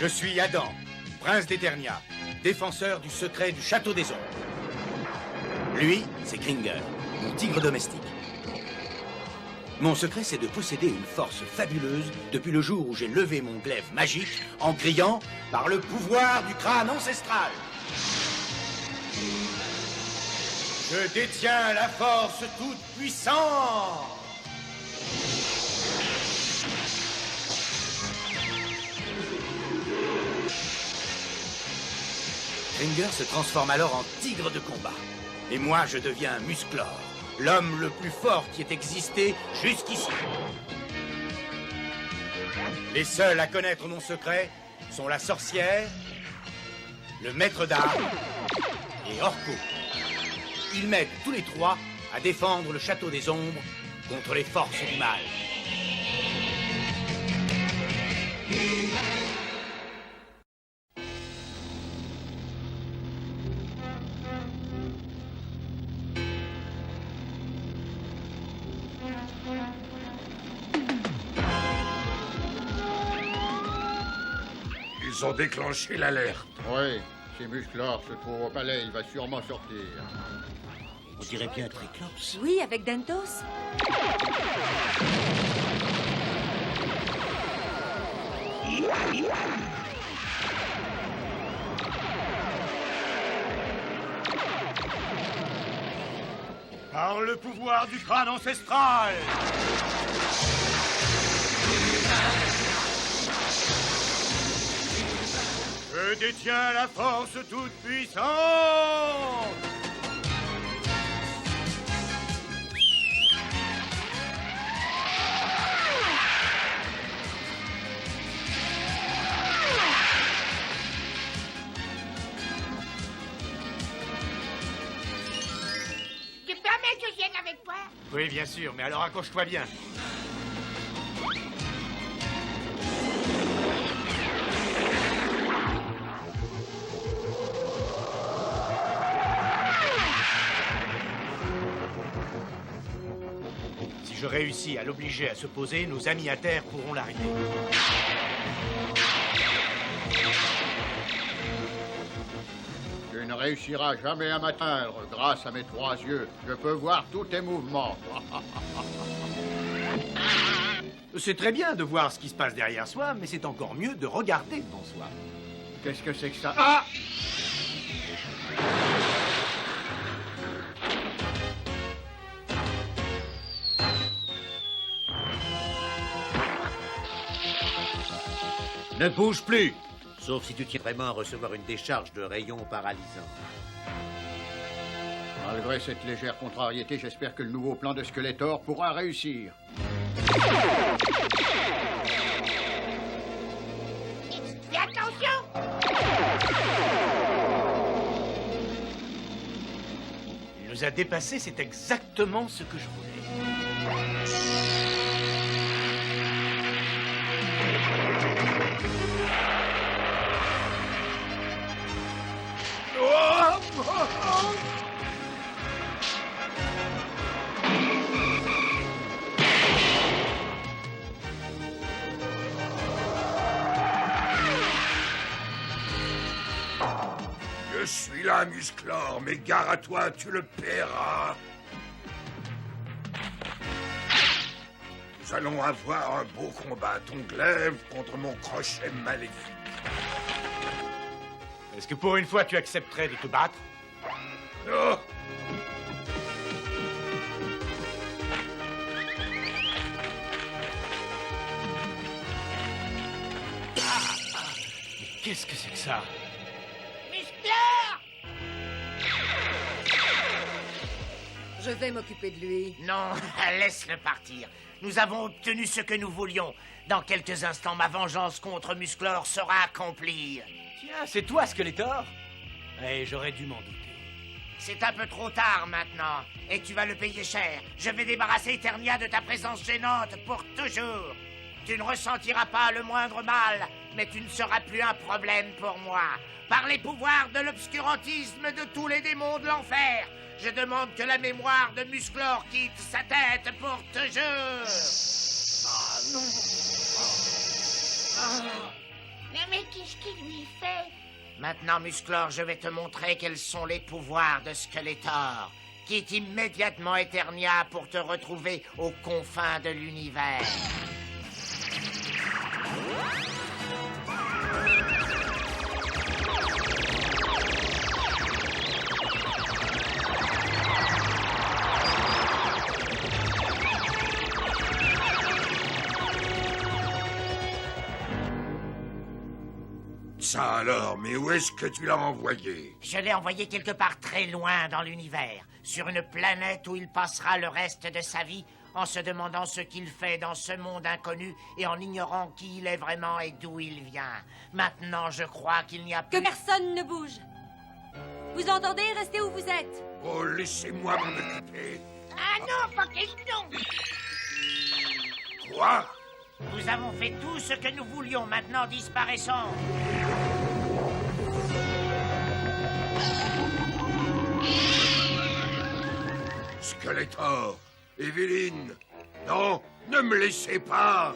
Je suis Adam, prince d'Eternia, défenseur du secret du château des ombres. Lui, c'est Kringer, mon tigre domestique. Mon secret, c'est de posséder une force fabuleuse depuis le jour où j'ai levé mon glaive magique en criant « Par le pouvoir du crâne ancestral !» Je détiens la force toute puissante. Kringer se transforme alors en tigre de combat. Et moi, je deviens Musclor, l'homme le plus fort qui ait existé jusqu'ici. Les seuls à connaître mon secret sont la sorcière, le maître d'armes et Orko. Ils m'aident tous les trois à défendre le château des ombres contre les forces du mal. Ils ont déclenché l'alerte. Oui, si Musclor se trouve au palais, il va sûrement sortir. On dirait bien Triclops. Oui, avec Dentos. Par le pouvoir du crâne ancestral! Je détiens la force toute puissante! Tu permets que je vienne avec toi? Oui, bien sûr, mais alors accroche-toi bien. Si je réussis à l'obliger à se poser, nos amis à terre pourront l'arrêter. Tu ne réussiras jamais à m'atteindre grâce à mes 3 yeux. Je peux voir tous tes mouvements. C'est très bien de voir ce qui se passe derrière soi, mais c'est encore mieux de regarder devant soi. Qu'est-ce que c'est que ça? Ah! Ne bouge plus, sauf si tu tiens vraiment à recevoir une décharge de rayons paralysants. Malgré cette légère contrariété, j'espère que le nouveau plan de Skeletor pourra réussir. Fais attention! Il nous a dépassés, c'est exactement ce que je voulais. Je suis là, Musclor, mais gare à toi, tu le paieras. Nous allons avoir un beau combat, ton glaive contre mon crochet maléfique. Est-ce que pour une fois tu accepterais de te battre? Oh! Qu'est-ce que c'est que ça? Musclor! Je vais m'occuper de lui. Non, laisse-le partir. Nous avons obtenu ce que nous voulions. Dans quelques instants, ma vengeance contre Musclor sera accomplie. Tiens, c'est toi, Skeletor? Eh, j'aurais dû m'en douter. C'est un peu trop tard maintenant, et tu vas le payer cher. Je vais débarrasser Eternia de ta présence gênante pour toujours. Tu ne ressentiras pas le moindre mal, mais tu ne seras plus un problème pour moi. Par les pouvoirs de l'obscurantisme de tous les démons de l'enfer, je demande que la mémoire de Musclor quitte sa tête pour toujours. Ah non. Mais qu'est-ce qu'il lui fait? Maintenant, Musclor, je vais te montrer quels sont les pouvoirs de Skeletor. Quitte immédiatement Eternia pour te retrouver aux confins de l'univers. Ça alors, mais où est-ce que tu l'as envoyé? Je l'ai envoyé quelque part très loin dans l'univers, sur une planète où il passera le reste de sa vie en se demandant ce qu'il fait dans ce monde inconnu et en ignorant qui il est vraiment et d'où il vient. Maintenant, je crois qu'il n'y a plus... Que personne ne bouge. Vous entendez? Restez où vous êtes. Oh, laissez-moi m'en occuper. Ah non, pas question. Quoi? Nous avons fait tout ce que nous voulions, maintenant disparaissons. Skeletor, Evelyne, non, ne me laissez pas.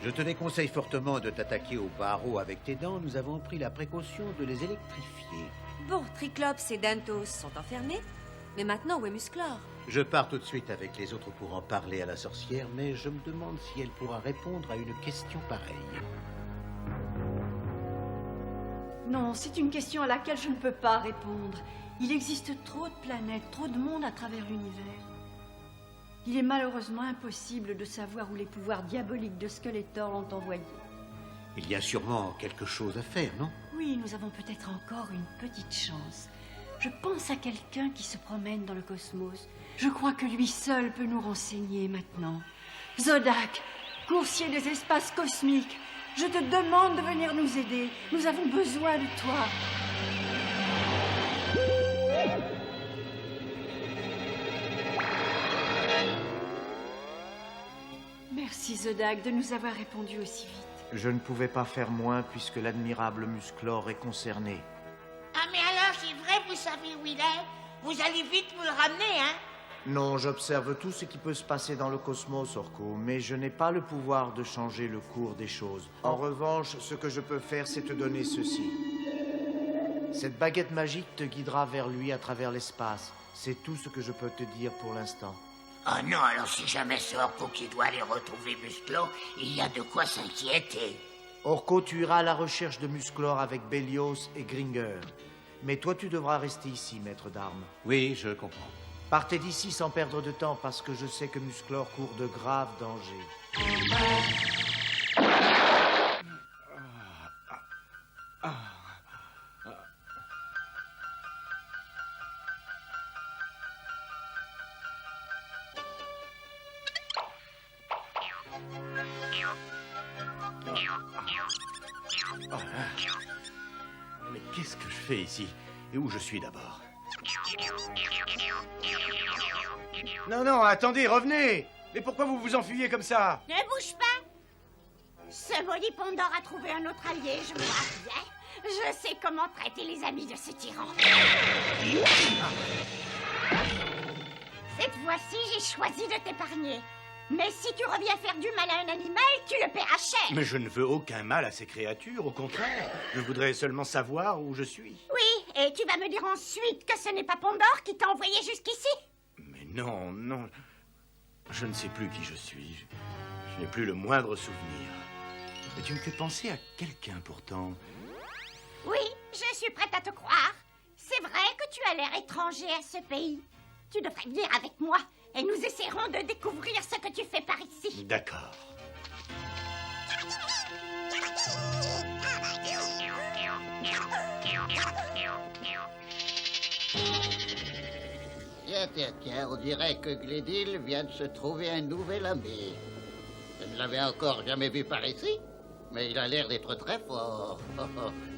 Je te déconseille fortement de t'attaquer aux barreaux avec tes dents. Nous avons pris la précaution de les électrifier. Bon, Triclops et Dentos sont enfermés. Mais maintenant, où est Musclor? Je pars tout de suite avec les autres pour en parler à la sorcière, mais je me demande si elle pourra répondre à une question pareille. Non, c'est une question à laquelle je ne peux pas répondre. Il existe trop de planètes, trop de monde à travers l'univers. Il est malheureusement impossible de savoir où les pouvoirs diaboliques de Skeletor l'ont envoyé. Il y a sûrement quelque chose à faire, non? Oui, nous avons peut-être encore une petite chance. Je pense à quelqu'un qui se promène dans le cosmos. Je crois que lui seul peut nous renseigner maintenant. Zodak, coursier des espaces cosmiques, je te demande de venir nous aider. Nous avons besoin de toi. Merci Zodak de nous avoir répondu aussi vite. Je ne pouvais pas faire moins puisque l'admirable Musclor est concerné. Ah mais alors, c'est vrai, vous savez où il est? Vous allez vite me le ramener, hein? Non, j'observe tout ce qui peut se passer dans le cosmos, Orko, mais je n'ai pas le pouvoir de changer le cours des choses. En revanche, ce que je peux faire, c'est te donner ceci. Cette baguette magique te guidera vers lui à travers l'espace. C'est tout ce que je peux te dire pour l'instant. Oh non, alors si jamais c'est Orko qui doit aller retrouver Musclor, il y a de quoi s'inquiéter. Orko, tu iras à la recherche de Musclor avec Bélios et Gringer. Mais toi, tu devras rester ici, maître d'armes. Oui, je comprends. Partez d'ici sans perdre de temps parce que je sais que Musclor court de graves dangers. Mais qu'est-ce que je fais ici? Et où je suis d'abord? Non, non, attendez, revenez! Mais pourquoi vous vous enfuyez comme ça? Ne bouge pas. Ce maudit Pandore a trouvé un autre allié, je me rappelais. Je sais comment traiter les amis de ce tyran. Cette fois-ci, j'ai choisi de t'épargner. Mais si tu reviens faire du mal à un animal, tu le paieras cher. Mais je ne veux aucun mal à ces créatures, au contraire. Je voudrais seulement savoir où je suis. Oui, et tu vas me dire ensuite que ce n'est pas Pandore qui t'a envoyé jusqu'ici. Mais non, non. Je ne sais plus qui je suis. Je n'ai plus le moindre souvenir. Mais tu me fais penser à quelqu'un pourtant. Oui, je suis prête à te croire. C'est vrai que tu as l'air étranger à ce pays. Tu devrais venir avec moi et nous essaierons de découvrir ce que tu fais par ici. D'accord. Tiens, on dirait que Glédil vient de se trouver un nouvel ami. Je ne l'avais encore jamais vu par ici, mais il a l'air d'être très fort.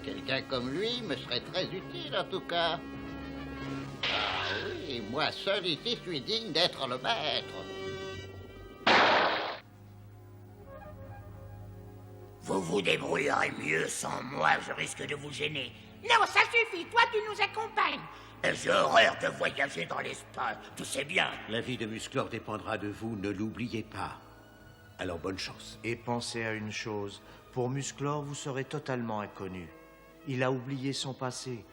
Quelqu'un comme lui me serait très utile en tout cas. Ah oui, moi seul ici suis digne d'être le maître. Vous vous débrouillerez mieux sans moi, je risque de vous gêner. Non, ça suffit, toi tu nous accompagnes. J'ai horreur de voyager dans l'espace, tu sais bien. La vie de Musclor dépendra de vous, ne l'oubliez pas. Alors bonne chance. Et pensez à une chose, pour Musclor, vous serez totalement inconnu. Il a oublié son passé.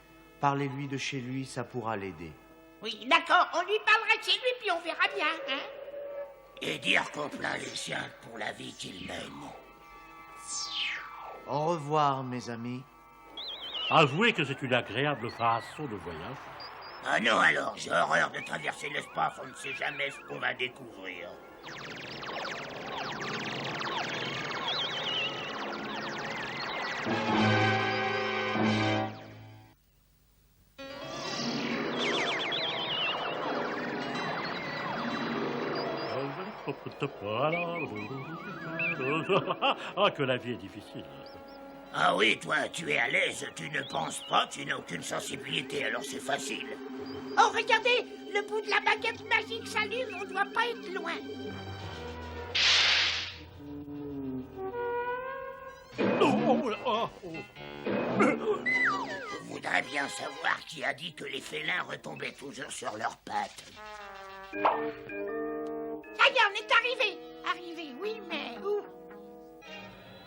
Parlez-lui de chez lui, ça pourra l'aider. Oui, d'accord, on lui parlera de chez lui, puis on verra bien, hein. Et dire qu'on plaint les siens pour la vie qu'ils mènent. Au revoir, mes amis. Avouez que c'est une agréable façon de voyage. Ah non alors, j'ai horreur de traverser l'espace, on ne sait jamais ce qu'on va découvrir. Ah, que la vie est difficile. Ah oui, toi, tu es à l'aise, tu ne penses pas, tu n'as aucune sensibilité, alors c'est facile. Oh, regardez, le bout de la baguette magique s'allume, on ne doit pas être loin. Je voudrais bien savoir qui a dit que les félins retombaient toujours sur leurs pattes. Ça y est, on est arrivé. Arrivé, oui, mais où?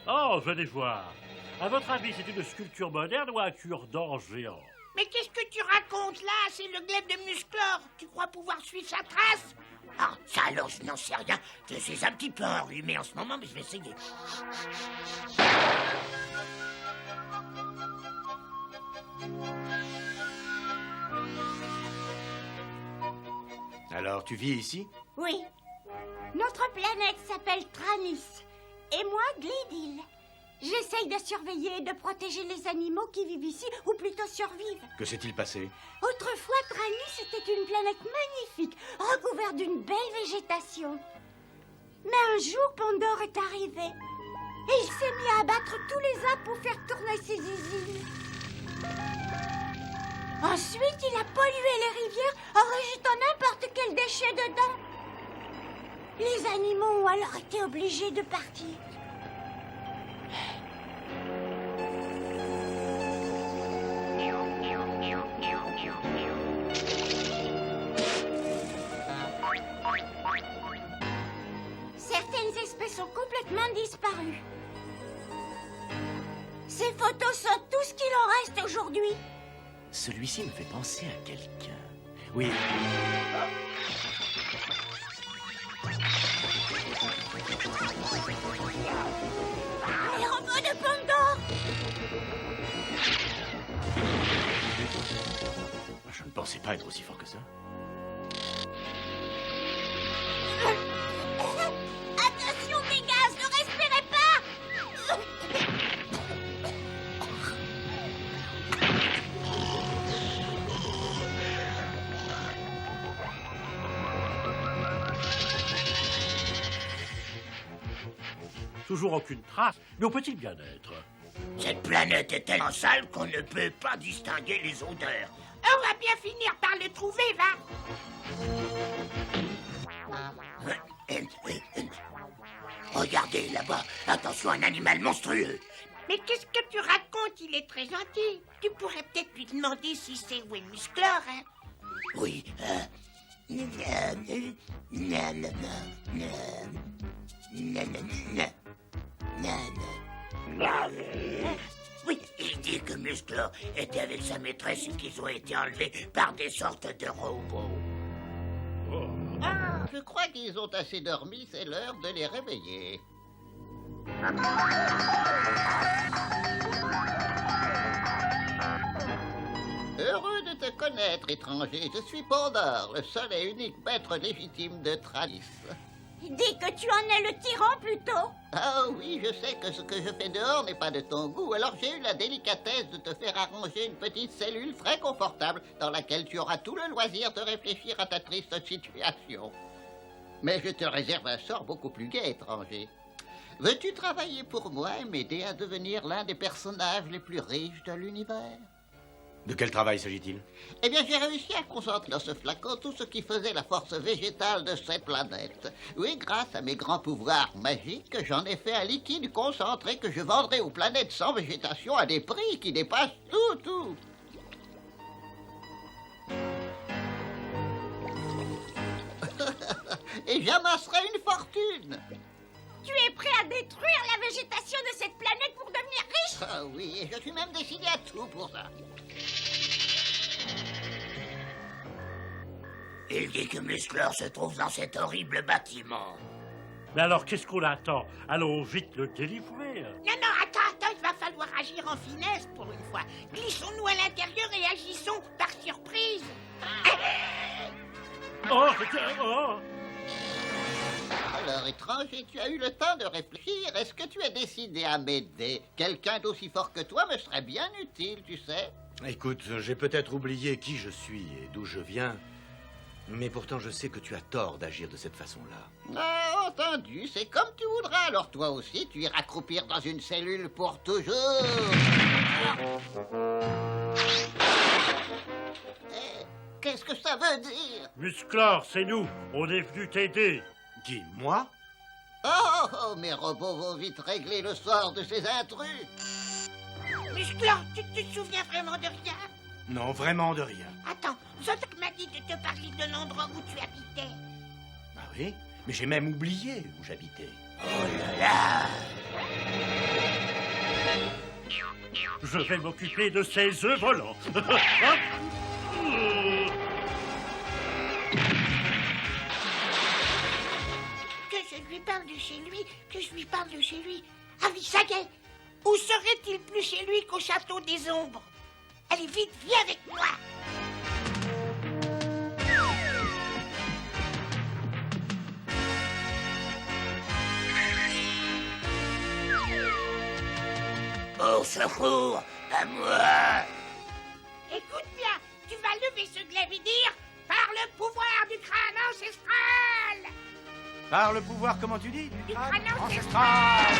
Oh, venez voir. À votre avis, c'est une sculpture moderne ou un cure-dent géant? Mais qu'est-ce que tu racontes là? C'est le glaive de Musclor. Tu crois pouvoir suivre sa trace? Ah, ça alors, je n'en sais rien. Je suis un petit peu enrhumé en ce moment, mais je vais essayer. Alors, tu vis ici? Oui. Notre planète s'appelle Tranis. Et moi, Glidil. J'essaye de surveiller et de protéger les animaux qui vivent ici, ou plutôt survivent. Que s'est-il passé? Autrefois, Tranis était une planète magnifique, recouverte d'une belle végétation. Mais un jour, Pandore est arrivé. Et il s'est mis à abattre tous les arbres pour faire tourner ses usines. Ensuite, il a pollué les rivières en rejetant n'importe quel déchet dedans. Les animaux ont alors été obligés de partir. Certaines espèces sont complètement disparues. Ces photos sont tout ce qu'il en reste aujourd'hui. Celui-ci me fait penser à quelqu'un. Oui. Les robots de Pandore! Je ne pensais pas être aussi fort que ça. Attention, Pégase, ne respirez pas! Toujours aucune trace, mais où peut-il bien être? Cette planète est tellement sale qu'on ne peut pas distinguer les odeurs. On va bien finir par le trouver, va. Regardez là-bas, attention, un animal monstrueux. Mais qu'est-ce que tu racontes? Il est très gentil. Tu pourrais peut-être lui demander si c'est Musclor, hein? Oui, oui, il dit que Musclor était avec sa maîtresse et qu'ils ont été enlevés par des sortes de robots. Ah, je crois qu'ils ont assez dormi, c'est l'heure de les réveiller. Heureux de te connaître, étranger. Je suis Pandore, le seul et unique maître légitime de Tranis. Dis que tu en es le tyran, plutôt. Ah oui, je sais que ce que je fais dehors n'est pas de ton goût, alors j'ai eu la délicatesse de te faire arranger une petite cellule très confortable dans laquelle tu auras tout le loisir de réfléchir à ta triste situation. Mais je te réserve un sort beaucoup plus gai, étranger. Veux-tu travailler pour moi et m'aider à devenir l'un des personnages les plus riches de l'univers? De quel travail s'agit-il? Eh bien, j'ai réussi à concentrer dans ce flacon tout ce qui faisait la force végétale de cette planète. Oui, grâce à mes grands pouvoirs magiques, j'en ai fait un liquide concentré que je vendrai aux planètes sans végétation à des prix qui dépassent tout. Et j'amasserai une fortune. Tu es prêt à détruire la végétation de cette planète pour devenir riche? Ah oui, et je suis même décidé à tout pour ça. Il dit que Musclor se trouve dans cet horrible bâtiment. Mais alors, qu'est-ce qu'on attend? Allons vite le délivrer. Non, attends, il va falloir agir en finesse pour une fois. Glissons-nous à l'intérieur et agissons par surprise. Oh. Alors, étranger, tu as eu le temps de réfléchir. Est-ce que tu es décidé à m'aider? Quelqu'un d'aussi fort que toi me serait bien utile, tu sais. Écoute, j'ai peut-être oublié qui je suis et d'où je viens, mais pourtant je sais que tu as tort d'agir de cette façon-là. Ah, entendu, c'est comme tu voudras. Alors toi aussi, tu iras croupir dans une cellule pour toujours. Qu'est-ce que ça veut dire? Musclor, c'est nous. On est venu t'aider. Qui, moi? Oh, mes robots vont vite régler le sort de ces intrus. Musclor, tu te souviens vraiment de rien? Non, vraiment de rien. Attends, Zodak m'a dit de te parler de l'endroit où tu habitais. Ah oui? Mais j'ai même oublié où j'habitais. Oh là là! Je vais m'occuper de ces œufs volants. Que je lui parle de chez lui, que je lui parle de chez lui. Ah oui, ça y est. Où serait-il plus chez lui qu'au château des ombres? Allez, vite, viens avec moi. Au secours, à moi! Écoute bien, tu vas lever ce glaive et dire par le pouvoir du crâne ancestral. Par le pouvoir, comment tu dis? Du crâne ancestral.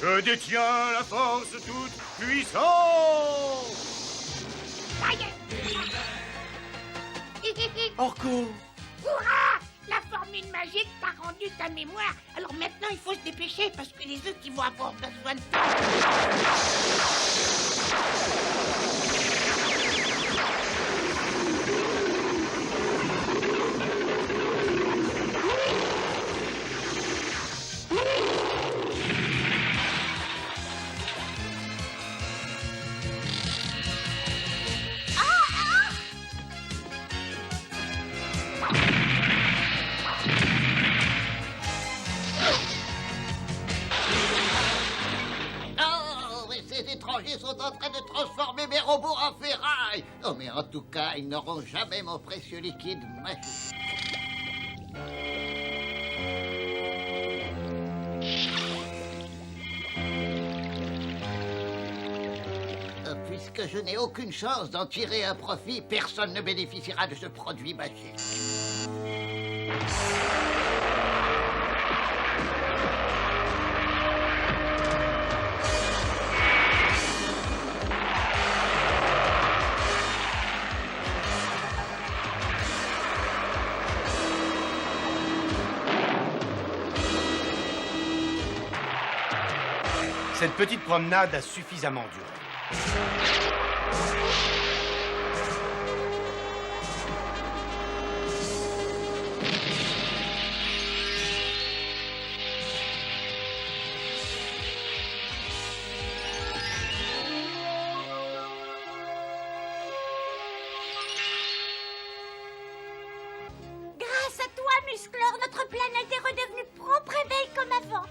Je détiens la force toute puissante. Ça y est. Orko! Hurrah! La formule magique t'a rendu ta mémoire. Alors maintenant, il faut se dépêcher parce que les œufs qui vont avoir besoin de toi. Ils sont en train de transformer mes robots en ferraille. Oh, mais en tout cas, ils n'auront jamais mon précieux liquide magique. Puisque je n'ai aucune chance d'en tirer un profit, personne ne bénéficiera de ce produit magique. Cette petite promenade a suffisamment duré. Grâce à toi, Musclor, notre planète est redevenue propre et belle comme avant.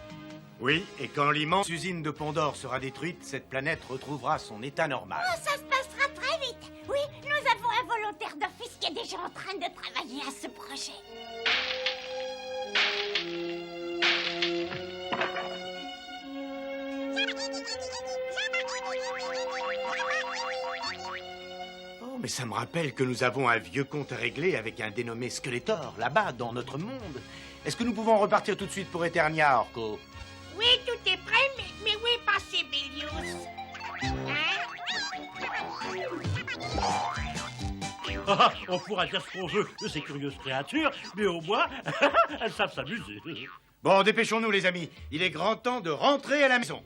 Oui, et quand l'immense usine de Pont d'Or sera détruite, cette planète retrouvera son état normal. Oh, ça se passera très vite. Oui, nous avons un volontaire d'office qui est déjà en train de travailler à ce projet. Oh, mais ça me rappelle que nous avons un vieux compte à régler avec un dénommé Skeletor, là-bas, dans notre monde. Est-ce que nous pouvons repartir tout de suite pour Eternia, Orko? Oui, tout est prêt, mais où est passé Bélius? On pourra dire ce qu'on veut de ces curieuses créatures, mais au moins, elles savent s'amuser. Bon, dépêchons-nous, les amis. Il est grand temps de rentrer à la maison.